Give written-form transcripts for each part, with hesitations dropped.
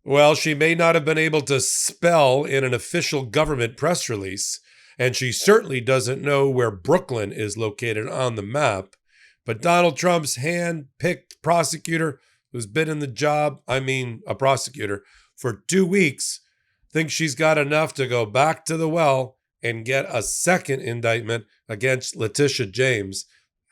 Well, she may not have been able to spell in an official government press release, and she certainly doesn't know where Brooklyn is located on the map. But Donald Trump's hand-picked prosecutor, who's been in the job, a prosecutor, for 2 weeks, thinks she's got enough to go back to the well and get a second indictment against Leticia James.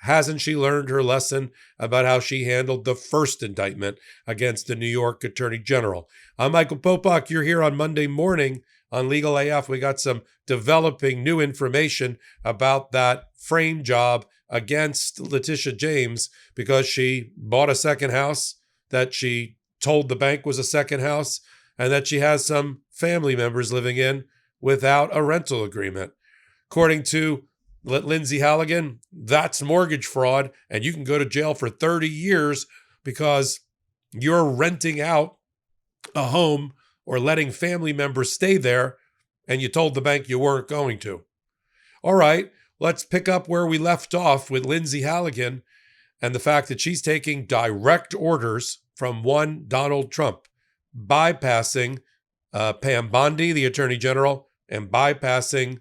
Hasn't she learned her lesson about how she handled the first indictment against the New York Attorney General? I'm Michael Popok. You're here on Monday morning on Legal AF. We got some developing new information about that frame job against Leticia James because she bought a second house that she told the bank was a second house and that she has some family members living in without a rental agreement. According to Lindsey Halligan, that's mortgage fraud, and you can go to jail for 30 years because you're renting out a home or letting family members stay there, and you told the bank you weren't going to. All right, let's pick up where we left off with Lindsey Halligan and the fact that she's taking direct orders from one Donald Trump, bypassing Pam Bondi, the Attorney General, and bypassing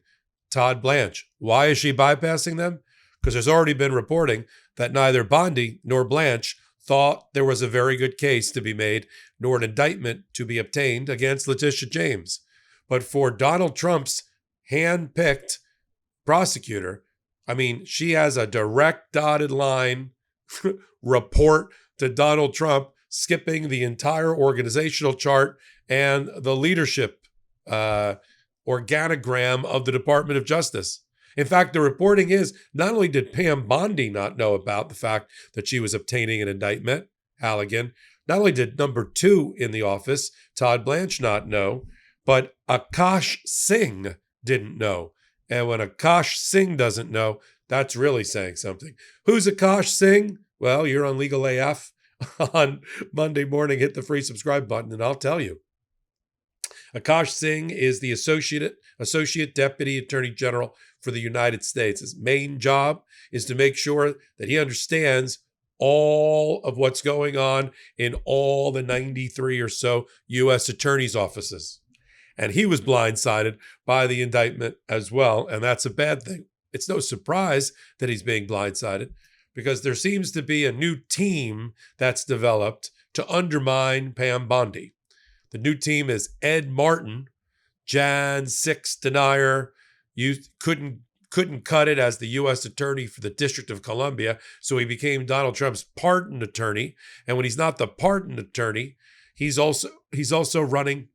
Todd Blanche. Why is she bypassing them? Because there's already been reporting that neither Bondi nor Blanche thought there was a very good case to be made, nor an indictment to be obtained against Leticia James. But for Donald Trump's hand-picked prosecutor, she has a direct dotted line report to Donald Trump, skipping the entire organizational chart and the leadership organogram of the Department of Justice. In fact, the reporting is not only did Pam Bondi not know about the fact that she was obtaining an indictment, Halligan, not only did number 2 in the office, Todd Blanche, not know, but Akash Singh didn't know. And when Akash Singh doesn't know, that's really saying something. Who's Akash Singh? Well, you're on Legal AF on Monday morning. Hit the free subscribe button and I'll tell you. Akash Singh is the Associate Deputy Attorney General for the United States. His main job is to make sure that he understands all of what's going on in all the 93 or so U.S. attorneys' offices. And he was blindsided by the indictment as well, and that's a bad thing. It's no surprise that he's being blindsided because there seems to be a new team that's developed to undermine Pam Bondi. The new team is Ed Martin, Jan 6 denier. You couldn't cut it as the U.S. attorney for the District of Columbia, so he became Donald Trump's pardon attorney. And when he's not the pardon attorney, he's also running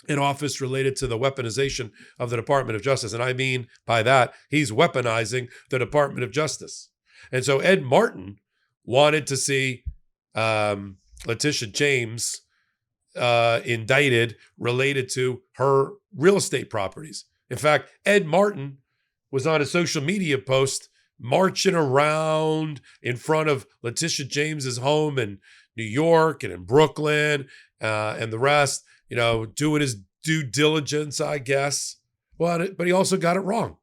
an office related to the weaponization of the Department of Justice. And I mean by that, he's weaponizing the Department of Justice. And so Ed Martin wanted to see Leticia James indicted related to her real estate properties. In fact, Ed Martin was on a social media post marching around in front of Leticia James's home in New York and in Brooklyn and the rest, doing his due diligence, I guess. Well, but he also got it wrong.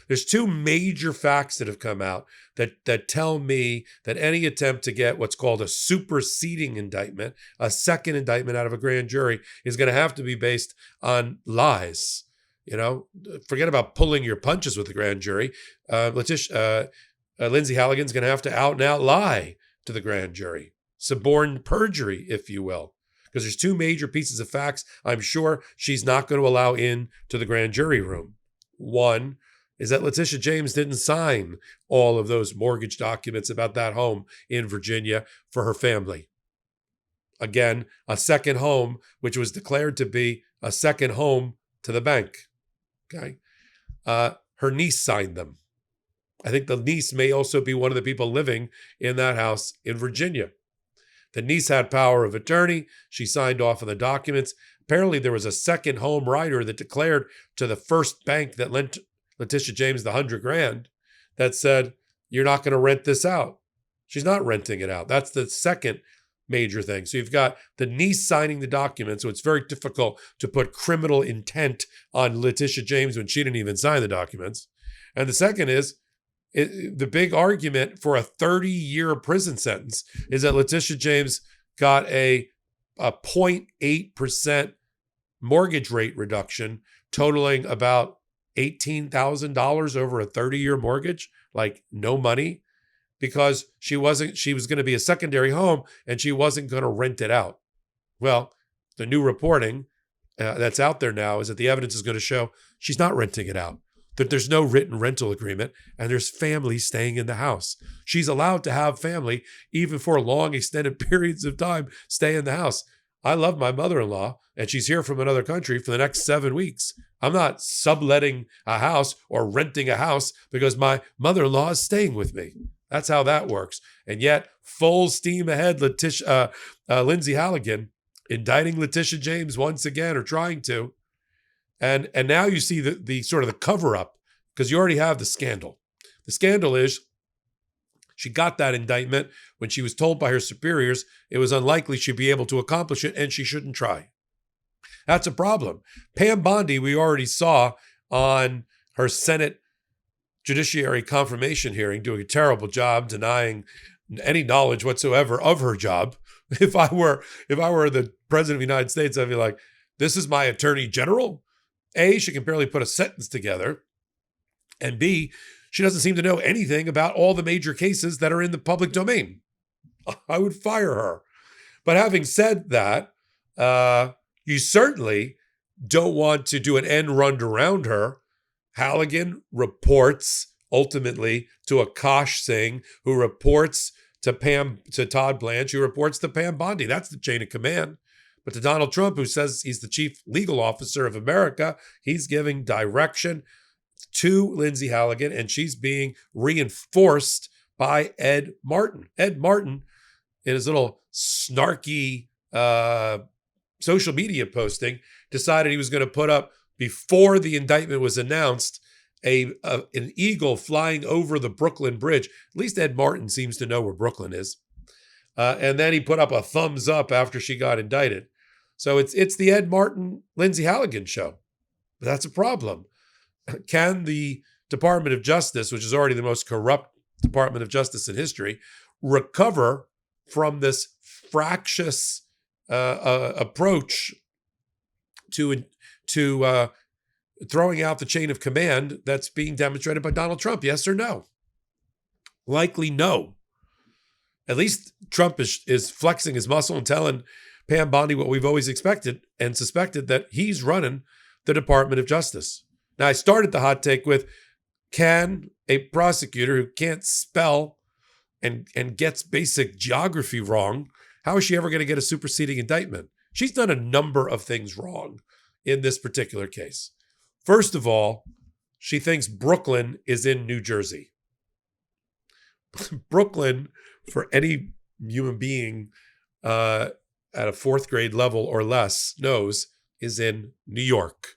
There's 2 major facts that have come out that tell me that any attempt to get what's called a superseding indictment, a second indictment out of a grand jury, is going to have to be based on lies. Forget about pulling your punches with the grand jury. Lindsey Halligan's going to have to out and out lie to the grand jury. Suborn perjury, if you will. Because there's 2 major pieces of facts I'm sure she's not going to allow in to the grand jury room. One is that Leticia James didn't sign all of those mortgage documents about that home in Virginia for her family. Again, a second home, which was declared to be a second home to the bank. Okay. Her niece signed them. I think the niece may also be one of the people living in that house in Virginia. The niece had power of attorney. She signed off on the documents. Apparently, there was a second home writer that declared to the first bank that lent Leticia James the $100,000 that said, you're not going to rent this out. She's not renting it out. That's the second major thing. So you've got the niece signing the document. So it's very difficult to put criminal intent on Leticia James when she didn't even sign the documents. And the second is the big argument for a 30-year prison sentence is that Leticia James got a a 0.8% mortgage rate reduction totaling about $18,000 over a 30-year mortgage, like no money, because she was going to be a secondary home and she wasn't going to rent it out. Well, the new reporting that's out there now is that the evidence is going to show she's not renting it out, that there's no written rental agreement, and there's family staying in the house. She's allowed to have family, even for long extended periods of time, stay in the house. I love my mother-in-law, and she's here from another country for the next 7 weeks. I'm not subletting a house or renting a house because my mother-in-law is staying with me. That's how that works. And yet, full steam ahead, Lindsey Halligan indicting Leticia James once again, or trying to. And now you see the sort of the cover-up, because you already have the scandal. The scandal is she got that indictment when she was told by her superiors it was unlikely she'd be able to accomplish it, and she shouldn't try. That's a problem. Pam Bondi, we already saw on her Senate Judiciary Confirmation hearing, doing a terrible job denying any knowledge whatsoever of her job. If I were the president of the United States, I'd be like, this is my attorney general. A, she can barely put a sentence together. And B, she doesn't seem to know anything about all the major cases that are in the public domain. I would fire her. But having said that, you certainly don't want to do an end run around her. Halligan reports ultimately to Akash Singh, who reports to Todd Blanche, who reports to Pam Bondi. That's the chain of command. But to Donald Trump, who says he's the chief legal officer of America, he's giving direction to Lindsey Halligan, and she's being reinforced by Ed Martin. Ed Martin, in his little snarky social media posting, decided he was going to put up, before the indictment was announced, an eagle flying over the Brooklyn Bridge. At least Ed Martin seems to know where Brooklyn is. And then he put up a thumbs up after she got indicted. So it's the Ed Martin, Lindsey Halligan show. But that's a problem. Can the Department of Justice, which is already the most corrupt Department of Justice in history, recover from this fractious approach to throwing out the chain of command that's being demonstrated by Donald Trump? Yes or no? Likely no. At least Trump is flexing his muscle and telling Pam Bondi what we've always expected and suspected, that he's running the Department of Justice. Now, I started the hot take with, can a prosecutor who can't spell and gets basic geography wrong, how is she ever going to get a superseding indictment? She's done a number of things wrong in this particular case. First of all, she thinks Brooklyn is in New Jersey. Brooklyn, for any human being at a fourth grade level or less knows, is in New York.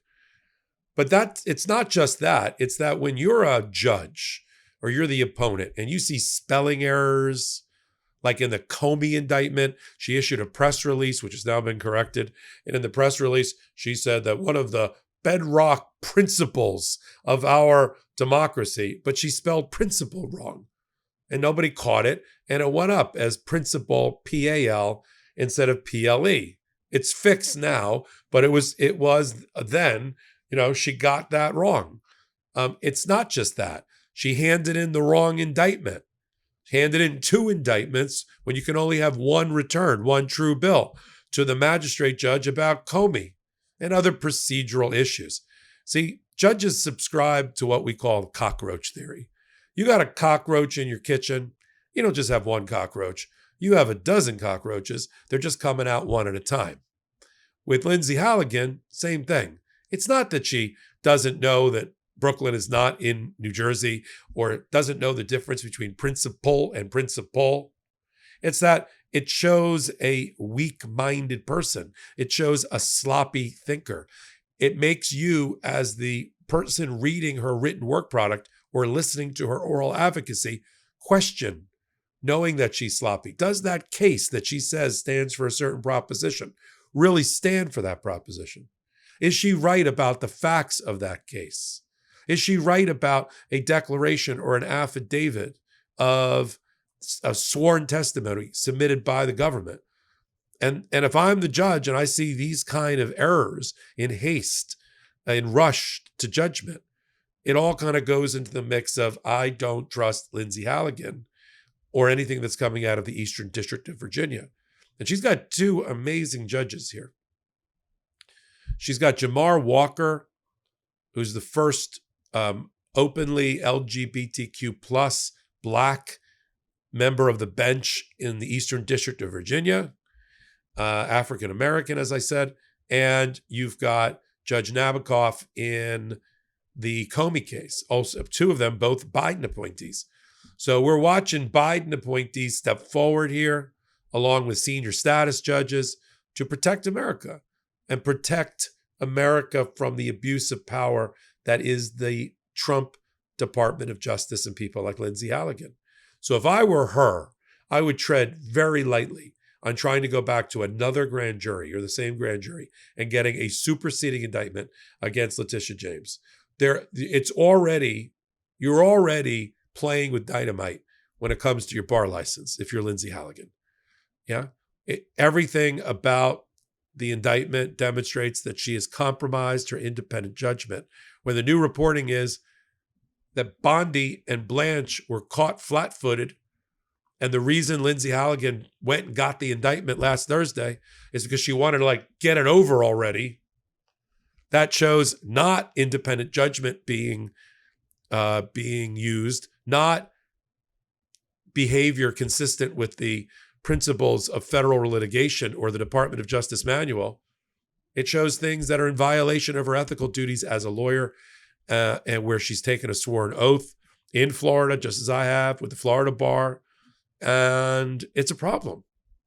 But it's not just that. It's that when you're a judge or you're the opponent and you see spelling errors, like in the Comey indictment, she issued a press release, which has now been corrected. And in the press release, she said that one of the bedrock principles of our democracy, but she spelled principle wrong. And nobody caught it. And it went up as principle, P-A-L, instead of P-L-E. It's fixed now, but it was then, she got that wrong. It's not just that. She handed in the wrong indictment. Handed in 2 indictments when you can only have one returned, one true bill, to the magistrate judge about Comey and other procedural issues. See, judges subscribe to what we call cockroach theory. You got a cockroach in your kitchen. You don't just have one cockroach. You have a dozen cockroaches. They're just coming out one at a time. With Lindsey Halligan, same thing. It's not that she doesn't know that Brooklyn is not in New Jersey, or doesn't know the difference between principle and principal. It's that it shows a weak-minded person. It shows a sloppy thinker. It makes you, as the person reading her written work product or listening to her oral advocacy, question, knowing that she's sloppy. Does that case that she says stands for a certain proposition really stand for that proposition? Is she right about the facts of that case? Is she right about a declaration or an affidavit of a sworn testimony submitted by the government? And if I'm the judge and I see these kind of errors in haste, in rush to judgment, it all kind of goes into the mix of I don't trust Lindsey Halligan or anything that's coming out of the Eastern District of Virginia. And she's got two amazing judges here. She's got Jamar Walker, who's the first openly LGBTQ plus Black member of the bench in the Eastern District of Virginia, African-American, as I said. And you've got Judge Nabokov in the Comey case. Also, two of them, both Biden appointees. So we're watching Biden appointees step forward here, along with senior status judges, to protect America and protect America from the abuse of power that is the Trump Department of Justice and people like Lindsey Halligan. So if I were her, I would tread very lightly on trying to go back to another grand jury or the same grand jury and getting a superseding indictment against Leticia James. You're already playing with dynamite when it comes to your bar license if you're Lindsey Halligan. Yeah. Everything about the indictment demonstrates that she has compromised her independent judgment. When the new reporting is that Bondi and Blanche were caught flat-footed, and the reason Lindsey Halligan went and got the indictment last Thursday is because she wanted to get it over already. That shows not independent judgment being used, not behavior consistent with the principles of federal litigation or the Department of Justice manual. It shows things that are in violation of her ethical duties as a lawyer, and where she's taken a sworn oath in Florida, just as I have with the Florida bar. And it's a problem.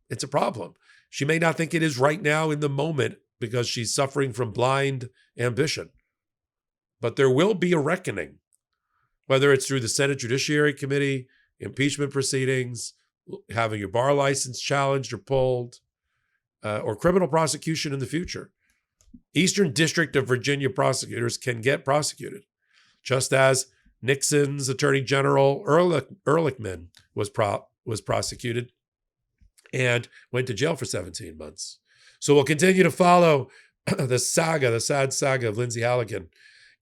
It's a problem. She may not think it is right now in the moment because she's suffering from blind ambition. But there will be a reckoning, whether it's through the Senate Judiciary Committee, impeachment proceedings, having your bar license challenged or pulled, or criminal prosecution in the future. Eastern District of Virginia prosecutors can get prosecuted, just as Nixon's Attorney General Ehrlichman was prosecuted and went to jail for 17 months. So we'll continue to follow the sad saga of Lindsey Halligan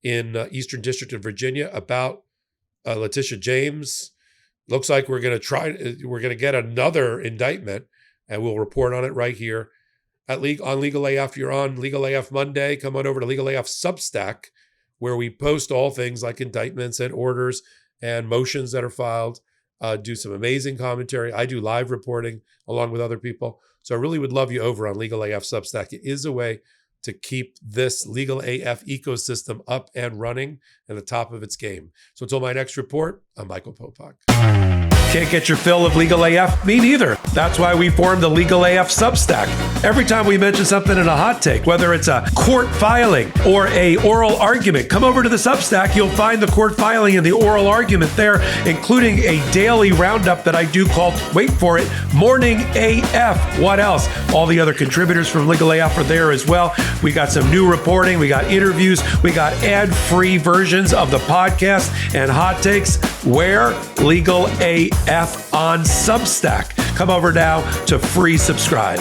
in Eastern District of Virginia about Leticia James. Looks like we're going to get another indictment, and we'll report on it right here on Legal AF. You're on Legal AF Monday. Come on over to Legal AF Substack, where we post all things like indictments and orders and motions that are filed, do some amazing commentary. I do live reporting along with other people. So I really would love you over on Legal AF Substack. It is a way to keep this Legal AF ecosystem up and running at the top of its game. So until my next report, I'm Michael Popok. Can't get your fill of Legal AF? Me neither. That's why we formed the Legal AF Substack. Every time we mention something in a hot take, whether it's a court filing or a oral argument, come over to the Substack. You'll find the court filing and the oral argument there, including a daily roundup that I do called, wait for it, Morning AF. What else? All the other contributors from Legal AF are there as well. We got some new reporting. We got interviews. We got ad-free versions of the podcast and hot takes. Where? Legal AF on Substack. Come over now to free subscribe.